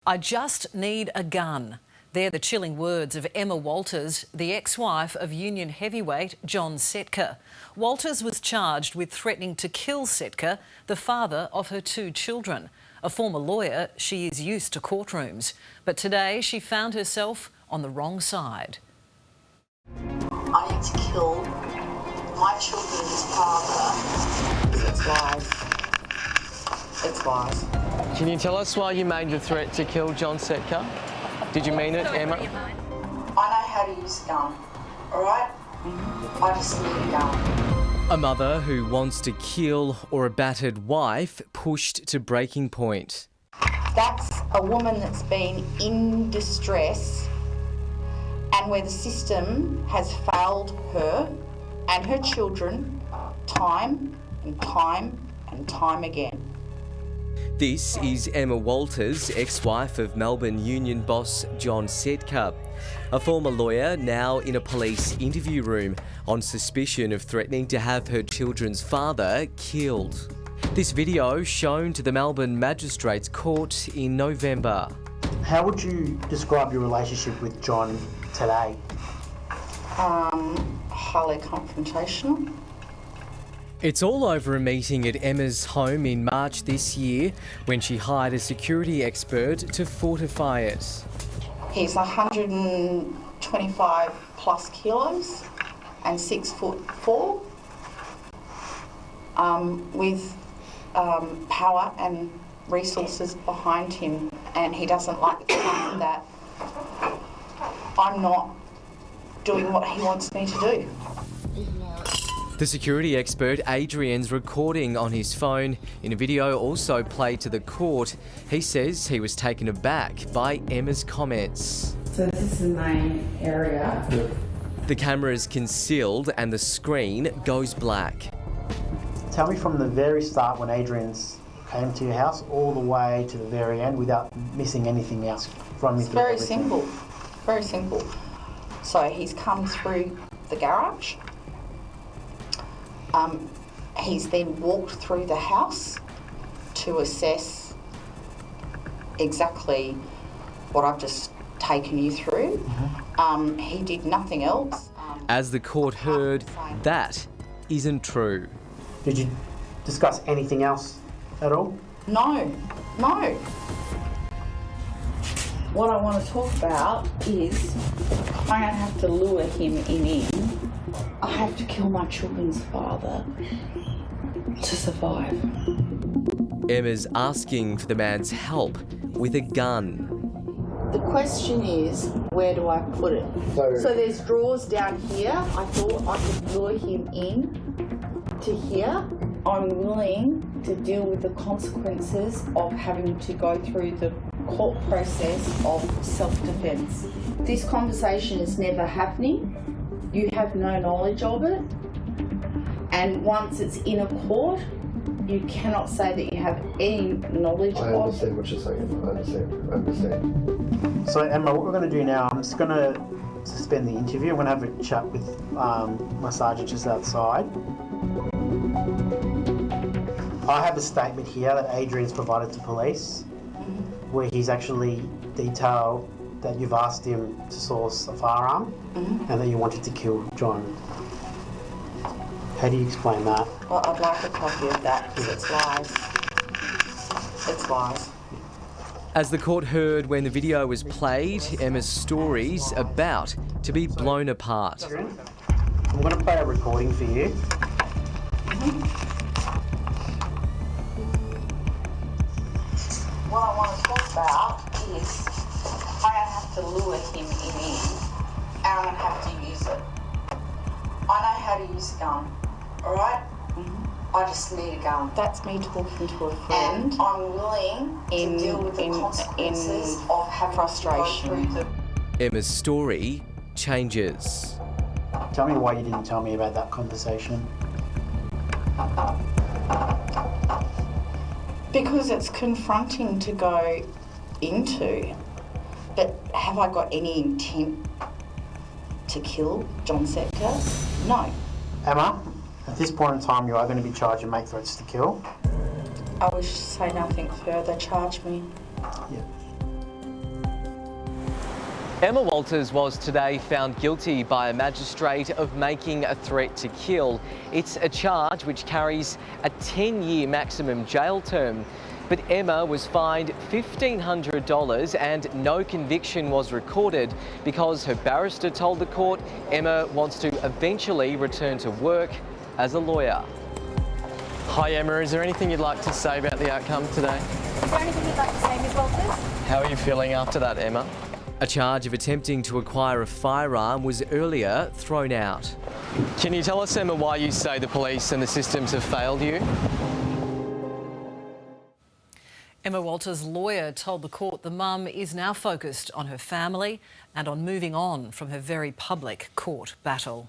I just need a gun. They're the chilling words of Emma Walters, the ex-wife of union heavyweight John Setka. Walters was charged with threatening to kill Setka, the father of her 2 children. A former lawyer, she is used to courtrooms. But today she found herself on the wrong side. I need to kill my children's father. It's lies. It's lies. Can you tell us why you made the threat to kill John Setka? Did you mean it, Emma? I know how to use a gun, all right? I just need a gun. A mother who wants to kill or a battered wife pushed to breaking point. That's a woman that's been in distress and where the system has failed her and her children time and time and time again. This is Emma Walters, ex-wife of Melbourne union boss John Setka, a former lawyer now in a police interview room on suspicion of threatening to have her children's father killed. This video shown to the Melbourne Magistrates Court in November. How would you describe your relationship with John today? Highly confrontational. It's all over a meeting at Emma's home in March this year when she hired a security expert to fortify it. He's 125 plus kilos and 6'4", with power and resources behind him, and he doesn't like the fact that I'm not doing what he wants me to do. The security expert Adrian's recording on his phone in a video also played to the court. He says he was taken aback by Emma's comments. So this is the main area. The camera is concealed and the screen goes black. Tell me from the very start when Adrian's came to your house all the way to the very end without missing anything else from me. It's very simple, very simple. So he's come through the garage. He's then walked through the house to assess exactly what I've just taken you through. He did nothing else. As the court heard, that isn't true. Did you discuss anything else at all? No. What I want to talk about is I don't have to lure him in. I have to kill my children's father to survive. Emma's asking for the man's help with a gun. The question is, where do I put it? So there's drawers down here. I thought I could lure him in to here. I'm willing to deal with the consequences of having to go through the court process of self-defense. This conversation is never happening. You have no knowledge of it. And once it's in a court, you cannot say that you have any knowledge of it. I understand what you're saying. I understand. So Emma, what we're going to do now, I'm just going to suspend the interview. I'm going to have a chat with my sergeant just outside. I have a statement here that Adrian's provided to police where he's actually detailed that you've asked him to source a firearm and that you wanted to kill John. How do you explain that? Well, I'd like a copy of that because it's lies. It's lies. As the court heard when the video was played, Emma's story's about to be blown apart. I'm going to play a recording for you. What I want to talk about is I don't have to lure him in and I don't have to use it. I know how to use a gun, all right? I just need a gun. That's me talking to a friend. And I'm willing to deal with the consequences of having frustration. Emma's story changes. Tell me why you didn't tell me about that conversation. Because it's confronting to go into. But have I got any intent to kill John Setka? No. Emma, at this point in time, you are going to be charged and make threats to kill. I wish to say nothing further. Charge me. Yeah. Emma Walters was today found guilty by a magistrate of making a threat to kill. It's a charge which carries a 10-year maximum jail term. But Emma was fined $1,500 and no conviction was recorded because her barrister told the court Emma wants to eventually return to work as a lawyer. Hi Emma, is there anything you'd like to say about the outcome today? Is there anything you'd like to say, Ms Walters? How are you feeling after that, Emma? A charge of attempting to acquire a firearm was earlier thrown out. Can you tell us, Emma, why you say the police and the systems have failed you? Emma Walters' lawyer told the court the mum is now focused on her family and on moving on from her very public court battle.